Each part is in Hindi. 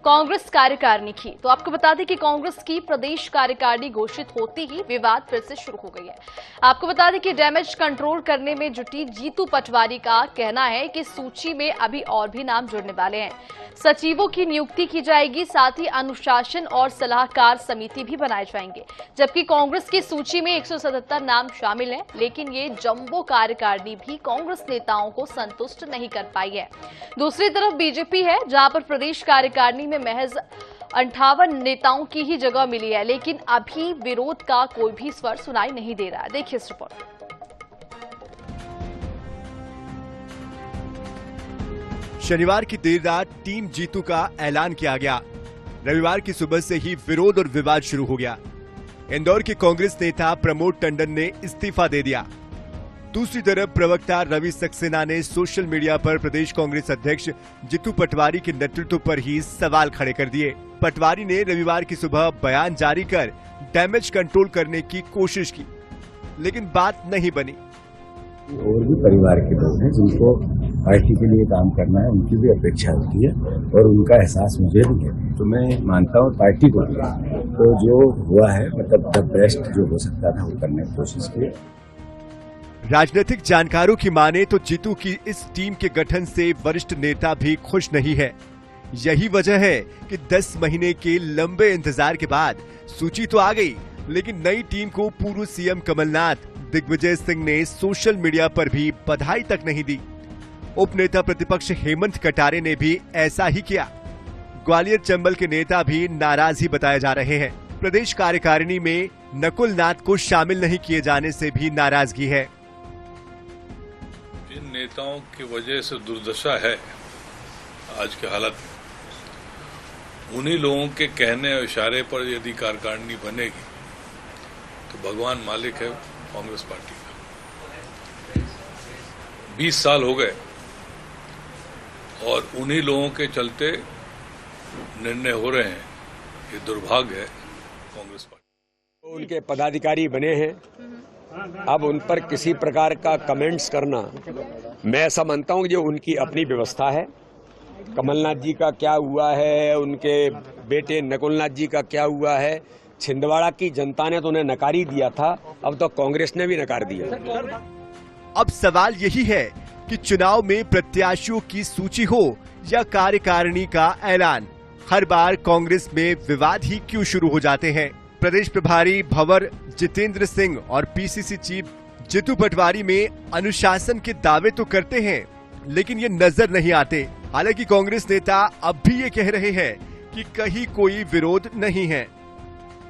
कांग्रेस कार्यकारिणी की। तो आपको बता दें कि कांग्रेस की प्रदेश कार्यकारिणी घोषित होते ही विवाद फिर से शुरू हो गई है। आपको बता दें कि डैमेज कंट्रोल करने में जुटी जीतू पटवारी का कहना है कि सूची में अभी और भी नाम जुड़ने वाले हैं। सचिवों की नियुक्ति की जाएगी, साथ ही अनुशासन और सलाहकार समिति भी बनाए जाएंगे। जबकि कांग्रेस की सूची में 177 नाम शामिल हैं, लेकिन ये जंबो कार्यकारिणी भी कांग्रेस नेताओं को संतुष्ट नहीं कर पाई है। दूसरी तरफ बीजेपी है, जहां पर प्रदेश कार्यकारिणी में महज 58 नेताओं की ही जगह मिली है, लेकिन अभी विरोध का कोई भी स्वर सुनाई नहीं दे रहा है। देखिए इस रिपोर्ट। शनिवार की देर रात टीम जीतू का ऐलान किया गया। रविवार की सुबह से ही विरोध और विवाद शुरू हो गया। इंदौर के कांग्रेस नेता प्रमोद टंडन ने इस्तीफा दे दिया। दूसरी तरफ प्रवक्ता रवि सक्सेना ने सोशल मीडिया पर प्रदेश कांग्रेस अध्यक्ष जीतू पटवारी के नेतृत्व पर ही सवाल खड़े कर दिए। पटवारी ने रविवार की सुबह बयान जारी कर डैमेज कंट्रोल करने की कोशिश की, लेकिन बात नहीं बनी। और भी परिवार के लोग हैं जिनको पार्टी के लिए काम करना है, उनकी भी अपेक्षा होती है और उनका एहसास मुझे भी है। तो मैं मानता हूँ पार्टी को तो जो हुआ है मतलब द बेस्ट जो हो सकता था वो करने की कोशिश की। राजनीतिक जानकारों की माने तो जीतू की इस टीम के गठन से वरिष्ठ नेता भी खुश नहीं है। यही वजह है कि 10 महीने के लंबे इंतजार के बाद सूची तो आ गई, लेकिन नई टीम को पूर्व सीएम कमलनाथ दिग्विजय सिंह ने सोशल मीडिया पर भी बधाई तक नहीं दी। उपनेता प्रतिपक्ष हेमंत कटारे ने भी ऐसा ही किया। ग्वालियर चंबल के नेता भी नाराज ही बताए जा रहे हैं। प्रदेश कार्यकारिणी में नकुल नाथ को शामिल नहीं किए जाने से भी नाराजगी है। इन नेताओं की वजह से दुर्दशा है आज के हालत में। उन्हीं लोगों के कहने और इशारे पर यदि कार्यकारिणी बनेगी तो भगवान मालिक है कांग्रेस पार्टी का। 20 साल हो गए और उन्हीं लोगों के चलते निर्णय हो रहे हैं। ये दुर्भाग्य है कांग्रेस पार्टी। उनके पदाधिकारी बने हैं, अब उन पर किसी प्रकार का कमेंट्स करना, मैं ऐसा मानता हूं कि जो उनकी अपनी व्यवस्था है। कमलनाथ जी का क्या हुआ है, उनके बेटे नकुलनाथ जी का क्या हुआ है, छिंदवाड़ा की जनता ने तो उन्हें नकार ही दिया था, अब तो कांग्रेस ने भी नकार दिया। अब सवाल यही है कि चुनाव में प्रत्याशियों की सूची हो या कार्यकारिणी का ऐलान, हर बार कांग्रेस में विवाद ही क्यों शुरू हो जाते हैं। प्रदेश प्रभारी भंवर जितेंद्र सिंह और पीसीसी चीफ जीतू पटवारी में अनुशासन के दावे तो करते हैं, लेकिन ये नजर नहीं आते। हालांकि कांग्रेस नेता अब भी ये कह रहे हैं कि कहीं कोई विरोध नहीं है।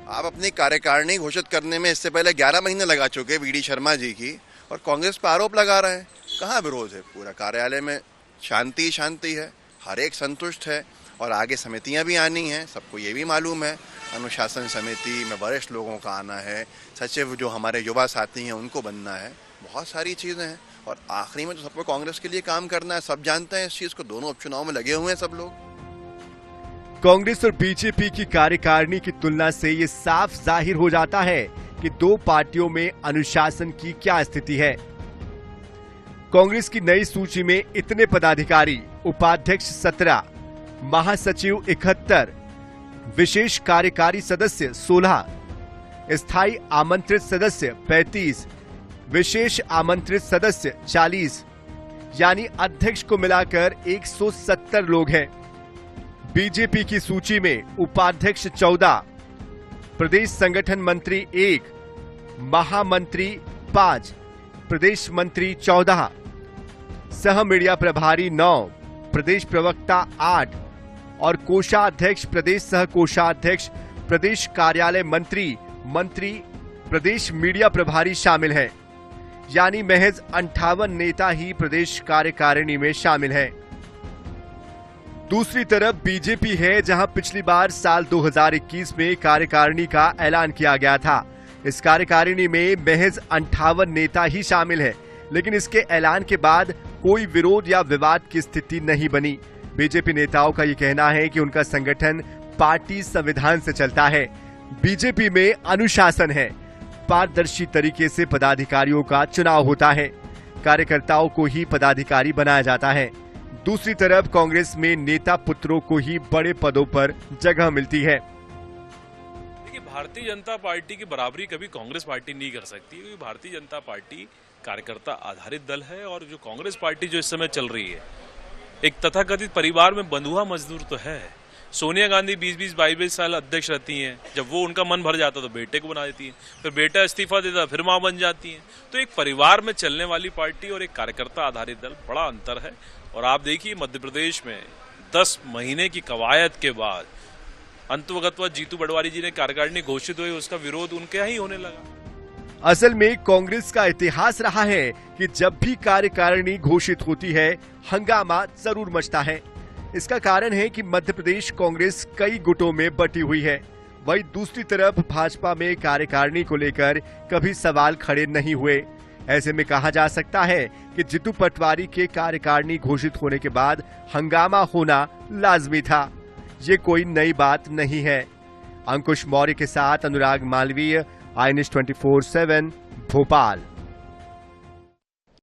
आप अपनी कार्यकारिणी घोषित करने में इससे पहले 11 महीने लगा चुके वीडी शर्मा जी की, और कांग्रेस पर आरोप लगा रहे हैं। कहाँ विरोध है? पूरा कार्यालय में शांति शांति है, हर एक संतुष्ट है, और आगे समितियां भी आनी हैं, सबको ये भी मालूम है। अनुशासन समिति में वरिष्ठ लोगों का आना है, सचिव जो हमारे युवा साथी हैं उनको बनना है, बहुत सारी चीजें हैं, और आखिरी में तो सबको कांग्रेस के लिए काम करना है। सब जानते हैं इस चीज को, दोनों उपचुनाव में लगे हुए हैं सब लोग। कांग्रेस और बीजेपी की कार्यकारिणी की तुलना से ये साफ जाहिर हो जाता है कि दो पार्टियों में अनुशासन की क्या स्थिति है। कांग्रेस की नई सूची में इतने पदाधिकारी, उपाध्यक्ष 17, महासचिव 71, विशेष कार्यकारी सदस्य 16, स्थायी आमंत्रित सदस्य 35, विशेष आमंत्रित सदस्य 40, यानी अध्यक्ष को मिलाकर 170 लोग हैं। बीजेपी की सूची में उपाध्यक्ष 14, प्रदेश संगठन मंत्री 1, महामंत्री 5, प्रदेश मंत्री 14, सह मीडिया प्रभारी 9, प्रदेश प्रवक्ता 8 और कोषाध्यक्ष, प्रदेश सह कोषाध्यक्ष, प्रदेश कार्यालय मंत्री, प्रदेश मीडिया प्रभारी शामिल हैं। यानी महज 58 नेता ही प्रदेश कार्यकारिणी में शामिल हैं। दूसरी तरफ बीजेपी है, जहां पिछली बार साल 2021 में कार्यकारिणी का ऐलान किया गया था। इस कार्यकारिणी में महज 58 नेता ही शामिल हैं, लेकिन इसके ऐलान के बाद कोई विरोध या विवाद की स्थिति नहीं बनी। बीजेपी नेताओं का ये कहना है कि उनका संगठन पार्टी संविधान से चलता है। बीजेपी में अनुशासन है, पारदर्शी तरीके से पदाधिकारियों का चुनाव होता है, कार्यकर्ताओं को ही पदाधिकारी बनाया जाता है। दूसरी तरफ कांग्रेस में नेता पुत्रों को ही बड़े पदों पर जगह मिलती है। देखिए, भारतीय जनता पार्टी की बराबरी कभी कांग्रेस पार्टी नहीं कर सकती, क्योंकि भारतीय जनता पार्टी कार्यकर्ता आधारित दल है। और जो कांग्रेस पार्टी जो इस समय चल रही है, एक तथाकथित परिवार में बंधुआ मजदूर तो है। सोनिया गांधी 20-20, 22-22 साल अध्यक्ष रहती हैं। जब वो उनका मन भर जाता तो बेटे को बना देती हैं, फिर बेटा इस्तीफा देता फिर मां बन जाती हैं। तो एक परिवार में चलने वाली पार्टी और एक कार्यकर्ता आधारित दल, बड़ा अंतर है। और आप देखिए, मध्य प्रदेश में 10 महीने की कवायद के बाद अंततः जीतू पटवारी जी ने कार्यकारिणी घोषित हुई, उसका विरोध उनके यहाँ ही होने लगा। असल में कांग्रेस का इतिहास रहा है कि जब भी कार्यकारिणी घोषित होती है, हंगामा जरूर मचता है। इसका कारण है कि मध्य प्रदेश कांग्रेस कई गुटों में बटी हुई है। वहीं दूसरी तरफ भाजपा में कार्यकारिणी को लेकर कभी सवाल खड़े नहीं हुए। ऐसे में कहा जा सकता है कि जीतू पटवारी के कार्यकारिणी घोषित होने के बाद हंगामा होना लाजमी था। ये कोई नई बात नहीं है। अंकुश मौर्य के साथ अनुराग मालवीय, INS 24/7 भोपाल।